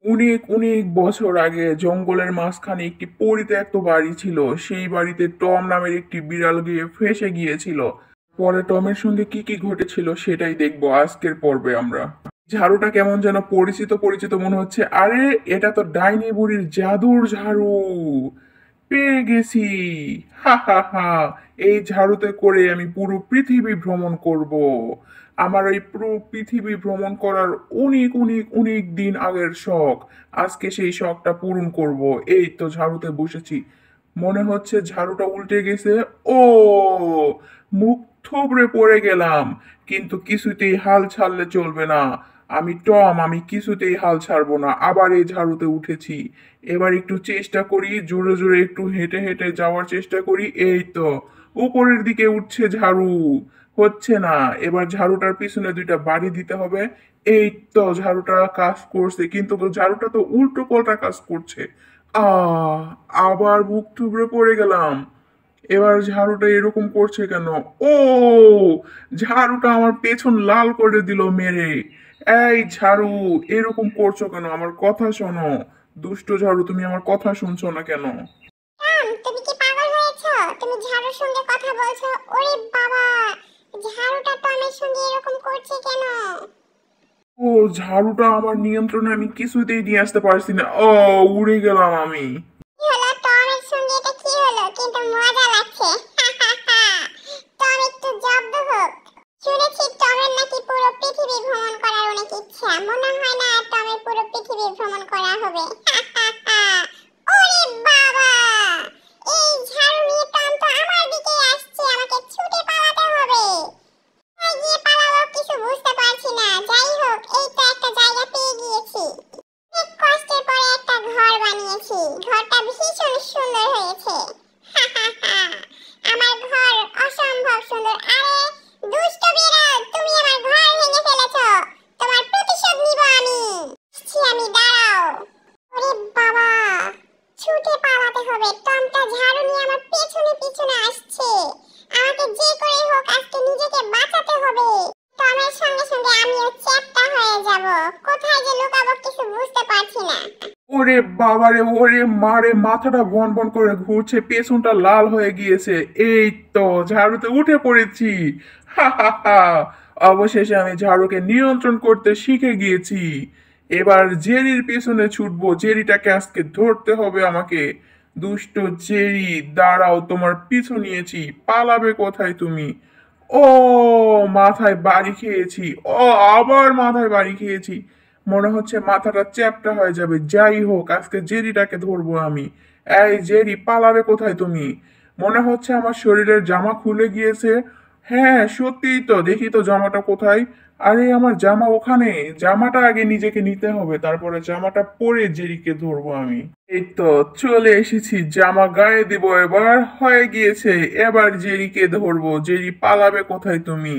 অনেক অনেক বছর আগে জঙ্গলের মাঝখানে একটি পরিত্যক্ত বাড়ি ছিল। সেই বাড়িতে টম নামের একটি বিড়াল গিয়ে ফেঁসে গিয়েছিল। পরে টমের সঙ্গে কি কি ঘটেছিল সেটাই দেখবো আজকের পর্বে আমরা। ঝাড়ুটা কেমন যেন পরিচিত পরিচিত মনে হচ্ছে। আরে, এটা তো ডাইনি বুড়ির জাদুর ঝাড়ু। পেয়ে গেছি। হা হা হা। এই ঝাড়ুতে করে আমি পুরো পৃথিবী ভ্রমণ করব। আমার এই পুরো পৃথিবী ভ্রমণ করার অনেক অনেক অনেক দিন আগের শখ। আজকে সেই শখটা পূরণ করব। এই তো ঝাড়ুতে বসেছি। মনে হচ্ছে ঝাড়ুটা উল্টে গেছে। ও, মুখ থুবড়ে পড়ে গেলাম। কিন্তু কিছুতেই হাল ছাড়লে চলবে না। আমি টম, আমি কিছুতেই হাল ছাড়বো না। আবার এই ঝাড়ুতে উঠেছি। এবার একটু চেষ্টা করি, জোরে জোরে একটু হেঁটে হেঁটে যাওয়ার চেষ্টা করি। এই তো, উপরের দিকে উঠছে ঝাড়ু। হচ্ছে না। এবার ঝাড়ুটার পিছনে দুইটা বাড়ি দিতে হবে। এই তো ঝাড়ুটা কাজ করছে, কিন্তু ঝাড়ুটা তো উল্টো পাল্টা কাজ করছে। আহ, আবার মুখ থুবড়ে পড়ে গেলাম। এবার ঝাড়ুটা এরকম করছে কেন? ও, ঝাড়ুটা আমার পেছন লাল করে দিল মেরে। এই ঝাড়ু, এরকম করছো কেন? আমার কথা শোনো। দুষ্ট ঝাড়ু, তুমি আমার কথা শুনছো না কেন? তুমি কি পাগল হয়েছো? তুমি ঝাড়ুর সঙ্গে কথা বলছো? ওরে বাবা, ঝাড়ুটা টমের সঙ্গে এরকম করছে কেন? ও, ঝাড়ুটা আমার নিয়ন্ত্রণে আমি কিছুতেই নিয়ে আসতে পারছি না। ও, উড়ে গেলাম আমি। কি হলো টমের সঙ্গে? এটা কি হলো? কিন্তু মজা লাগছে। টম একটু জব্দ হোক। শুনেছি টমের নাকি পুরো পৃথিবী ভ্রমণ করার অনেক ইচ্ছা। মনে হয় না টমের পুরো পৃথিবী ভ্রমণ করা হবে। ওরে বাবা, এই ঝাড়ু নিয়ে টম তো আমার দিকে আসছে। আমাকে ছুটে পালাতে হবে। কোথায় গিয়ে পালাবো কিছু বুঝতে পারছি না। যাই হোক, এই তো একটা জায়গা পেয়ে গিয়েছি। অনেক কষ্টের পরে একটা ঘর বানিয়েছি। ঘরটা ভীষণ সুন্দর হয়েছে। আমার ঘর অসম্ভব সুন্দর। আরে দুষ্ট বিড়াল, তুমি আমার ঘর ভেঙে ফেলেছো। তোমার প্রতিশোধ নিব আমি। আসছি আমি, দাঁড়াও। ওরে বাবা, ছুটে পালাতে হবে। টমটা ঝাড়ু নিয়ে আমার পেছনে পিছনে আসছে। আমাকে যে করে হোক আজকে নিজেকে বাঁচাতে হবে। টমের সঙ্গে সঙ্গে আমিও চ্যাপ্টা হয়ে যাব। কোথায় যে লুকাবো কিছু বুঝতে পারছি না। ওরে বাবারে, ওরে মারে, মাথাটা বন বন করে ঘুরছে, পেছনটা লাল হয়ে গিয়েছে। এই তো ঝাড়ুতে উঠে পড়েছি। হা হা হা। অবশেষে আমি ঝাড়ুকে নিয়ন্ত্রণ করতে শিখে গিয়েছি। এবার জেরির পেছনে ছুটবো। জেরিটাকে আজকে ধরতে হবে আমাকে। দুষ্ট জেরি, দাঁড়াও, তোমার পিছু নিয়েছি। পালাবে কোথায় তুমি? ও, মাথায় বাড়ি খেয়েছি। ও, আবার মাথায় বাড়ি খেয়েছি। মনে হচ্ছে মাথাটা চ্যাপ্টা হয়ে যাবে। যাই হোক, আজকে জেরিটাকে ধরবো আমি। এই জেরি, পালাবে কোথায় তুমি? মনে হচ্ছে আমার শরীরের জামা খুলে গিয়েছে। হ্যাঁ, সত্যিই তো। দেখি তো জামাটা কোথায়। আরে, আমার জামা ওখানে। জামাটা আগে নিজেকে নিতে হবে, তারপরে জামাটা পরে জেরিকে ধরবো আমি। এই তো চলে এসেছি, জামা গায়ে দিব। এবার হয়ে গিয়েছে। এবার জেরিকে ধরবো। জেরি, পালাবে কোথায় তুমি?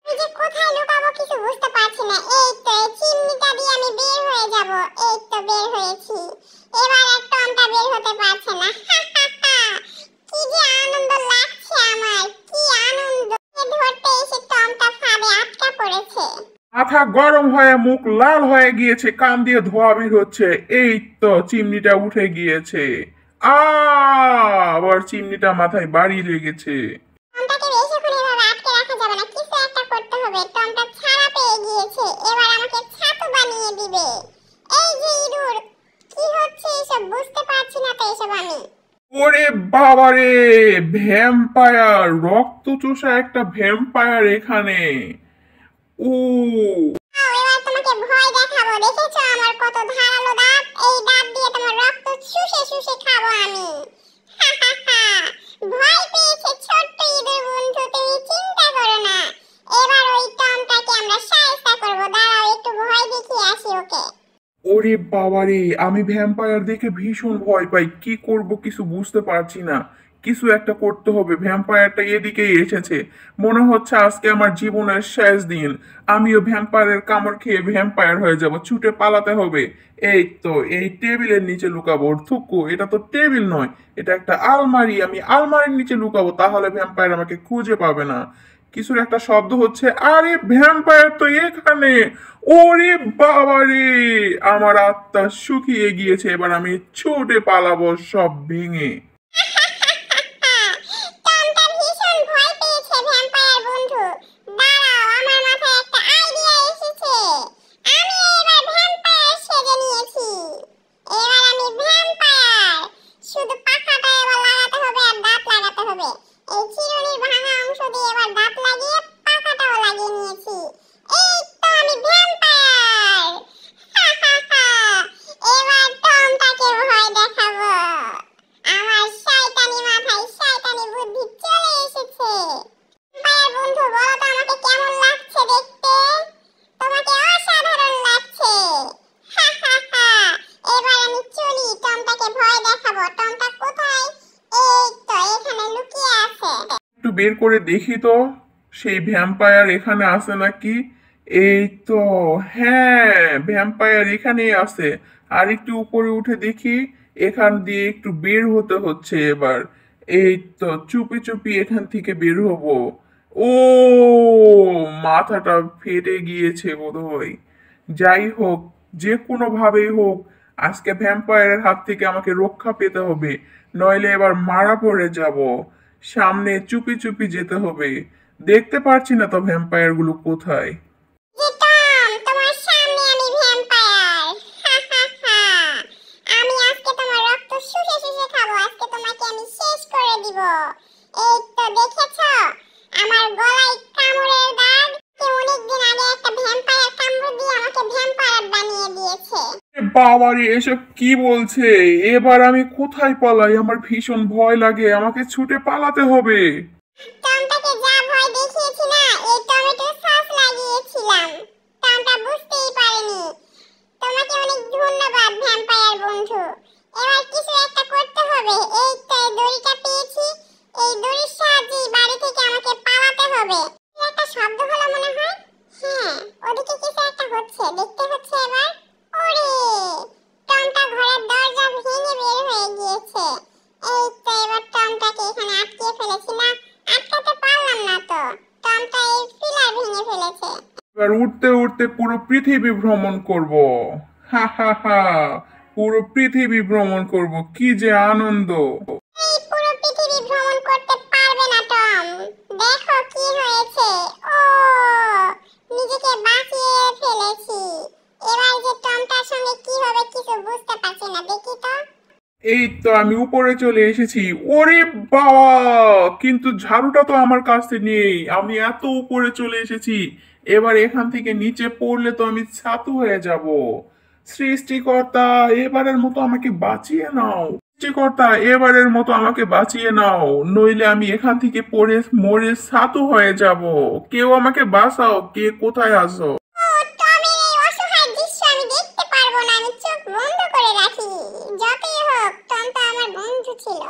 এই যে কোথায় লুকাবো কিছু বুঝতে পারছি না। এই তো এই চিমনিটা দিয়ে আমি বের হয়ে যাব। এই তো বের হয়েছি। এবার আর টমটা বের হতে পারছে না। কি যে আনন্দ লাগছে আমার, কি আনন্দ। ধরতে এসে টমটা ফাঁদে আটকা পড়েছে। মাথা গরম হয়ে মুখ লাল হয়ে গিয়েছে, কান দিয়ে ধোঁয়া বের হচ্ছে। এই তো চিমনিটা উঠে গিয়েছে। আবার চিমনিটা মাথায় বাড়ি লেগেছে। টমটাকে বেশিক্ষণ এভাবে আটকে রাখা যাবে না। কিছু একটা করতে হবে। টমটা ছাড়া পেয়ে গিয়েছে। এবার আমাকে ছাতু বানিয়ে দিবে। এই যে ইঁদুর, কি হচ্ছে এসব বুঝতে পারছি না তো এসব আমি। ওরে বাবারে, ভ্যাম্পায়ার! রক্ত চোষা একটা ভ্যাম্পায়ার এখানে। ও, এবার তোমাকে ভয় দেখাবো। দেখেছো আমার কত ধারালো দাঁত? এই দাঁত দিয়ে তোমার রক্ত শুষে শুষে খাবো আমি। ভয় পেয়েছে ছোট্ট ইঁদুর বন্ধু, তুমি চিন্তা করো না। এবার ওই টমটাকে আমরা শায়েস্তা করবো। দাঁড়াও একটু ভয় দেখিয়ে আসি ওকে। ওরে বাবারে, আমি ভ্যাম্পায়ার দেখে ভীষণ ভয় পাই। কি করব কিছু বুঝতে পারছি না। কিছু একটা করতে হবে। ভ্যাম্পায়ারটা এদিকেই এসেছে। মনে হচ্ছে আজকে আমার জীবনের শেষ দিন। আমিও ভ্যাম্পায়ারের কামড় খেয়ে ভ্যাম্পায়ার হয়ে যাব। ছুটে পালাতে হবে। এই তো, এই টেবিলের নিচে লুকাবো। থুকু, এটা তো টেবিল নয়, এটা একটা আলমারি। আমি আলমারির নিচে লুকাবো, তাহলে ভ্যাম্পায়ার আমাকে খুঁজে পাবে না। কিছুর একটা শব্দ হচ্ছে। আরে ভ্যাম্পায়ার তো এখানে! ওরে বাবা রে! আমার আত্মা শুকিয়ে গিয়েছে, এবার আমি ছুটে পালাবো সব ভেঙে। টমটা ভীষণ ভয় পেয়েছে ভ্যাম্পায়ার বন্ধু। দাঁড়াও, আমার মাথায় একটা আইডিয়া এসেছে। আমি এবার ভ্যাম্পায়ার সেজে নিয়েছি। এবার আমি ভ্যাম্পায়ার। শুধু পাখাটা এবার লাগাতে হবে আর দাঁত লাগাতে হবে। এই চিরুনির ভাঙা অংশ দিয়ে এবার দাঁত লাগিয়ে পাখাটাও লাগিয়ে নিয়েছি। এই তো আমি ভ্যাম্পায়ার। এবার টমটাকে ভয় দেখাবো। আমার শয়তানি মাথায় শয়তানি বুদ্ধি চলে এসেছে। ভাইয়ের বন্ধু, বলো তো আমাকে কেমন লাগছে দেখতে? তোমাকে অসাধারণ লাগছে। এবার আমি চলি, টমটাকে ভয় দেখাবো। টমটা কোথায়? এই তো এখানে লুকিয়ে আছে। একটু বের করে দেখি তো সেই ভ্যাম্পায়ার এখানে আছে নাকি। এই তো, হ্যাঁ, ভ্যাম্পায়ার এখানেই আছে। আর একটু উপরে উঠে দেখি, এখান দিয়ে একটু বের হতে হচ্ছে এবার। এই তো, চুপি চুপি এখান থেকে বের হব। ও, মাথাটা ফেটে গিয়েছে বোধহয়। যাই হোক, যে কোনো ভাবেই হোক, আজকে ভ্যাম্পায়ারের হাত থেকে আমাকে রক্ষা পেতে হবে, নইলে এবার মারা পড়ে যাব। সামনে চুপি চুপি যেতে হবে। দেখতে পারছি না তো ভ্যাম্পায়ার গুলো কোথায়। যে টম, তোমার সামনে আমি ভ্যাম্পায়ার। আমি আজকে তোমার রক্ত শুষে শুষে খাবো। আজকে তোমাকে আমি শেষ করে দিব। এই তো দেখেছো আমার গলায় কামড়ের দাগ? অনেকদিন আগে একটা ভ্যাম্পায়ার কামড় দিয়ে আমাকে ভ্যাম্পায়ার বানিয়ে দিয়েছে। বাবারে, এসব কি বলছে! এবার আমি কোথায় পালাই? আমার ভীষণ ভয় লাগে, আমাকে ছুটে পালাতে হবে। টমটাকে যা ভয় দেখিয়েছি না, এই টমেটো সস লাগিয়েছিলাম। টমটা বুঝতেই পারেনি। তোমাকে অনেক ধন্যবাদ ভ্যাম্পায়ার বন্ধু। এবার কিছু একটা করতে হবে। এই তো এই দড়িটা পেয়েছি। এই দড়ির সাহায্যে বাড়ি থেকে আমাকে পালাতে হবে। একটা শব্দ হলো মনে হয়। হ্যাঁ, ওদিকে কিছু একটা হচ্ছে, দেখতে হচ্ছে এবার। ওরে, টমটা ঘরের দরজা ভেঙে বের হয়ে গিয়েছে। এই তো এবার টমটাকে এখানে আটকে ফেলেছি না, আটকাতে পারলাম না তো। টমটা এই পিলার ভেঙে ফেলেছে। এবার উঠতে উঠতে পুরো পৃথিবী ভ্রমণ করব। হা হা হা, পুরো পৃথিবী ভ্রমণ করব, কি যে আনন্দ! এই পুরো পৃথিবী ভ্রমণ করতে পারবে না টম। দেখো কি হয়েছে। ও, নিজেকে বাঁচিয়ে ফেলেছি। এবার যে টমটার সঙ্গে কি হবে কিছু বুঝতে পারছি না, দেখি তো। এই তো আমি উপরে চলে এসেছি। ওরে বাবা, কিন্তু ঝাড়ুটা তো আমার কাছে নেই। আমি এত উপরে চলে এসেছি, এবার এখান থেকে নিচে পড়লে তো আমি ছাতু হয়ে যাব। সৃষ্টিকর্তা, এবারের মতো আমাকে বাঁচিয়ে নাও। সৃষ্টিকর্তা, এবারের মতো আমাকে বাঁচিয়ে নাও, নইলে আমি এখান থেকে পড়ে মরে ছাতু হয়ে যাব। কেউ আমাকে বাঁচাও, কে কোথায় আছো? ও, টমের এই অসহায় দৃশ্য আমি দেখতে পারবো না। আমি চোখ বন্ধ করে রাখি। যতই হোক, টম তো আমার বন্ধু ছিল।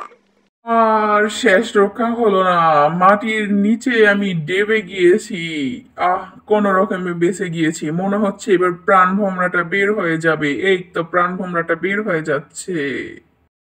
আর শেষ রক্ষা হলো না, মাটির নিচে আমি ডেবে গিয়েছি। কোন রকমে বেঁচে গিয়েছি, মনে হচ্ছে এবার প্রাণ ভোমরাটা বের হয়ে যাবে। এই তো প্রাণ ভোমরাটা বের হয়ে যাচ্ছে।